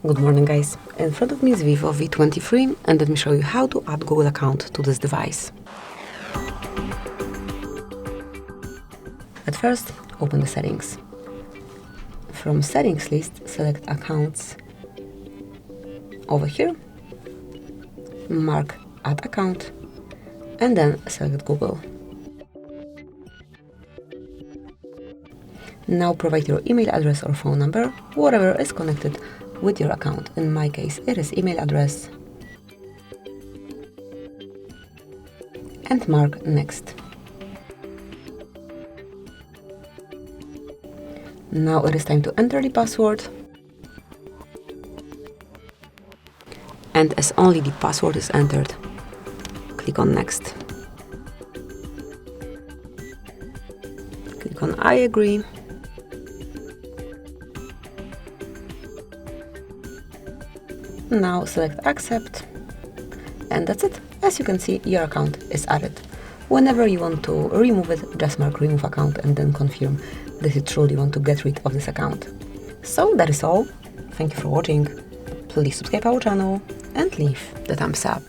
Good morning, guys. In front of me is VIVO V23, and let me show you how to add Google account to this device. At first, open the settings. From settings list, select accounts over here, mark add account, and then select Google. Now provide your email address or phone number, whatever is connected with your account. In my case, it is email address. And mark next. Now it is time to enter the password. And as only the password is entered, click on next. Click on I agree. Now select accept, and that's it. As you can see, your account is added. Whenever you want to remove it, just mark remove account and then confirm that you truly want to get rid of this account. So that is all. Thank you for watching. Please subscribe our channel and leave the thumbs up.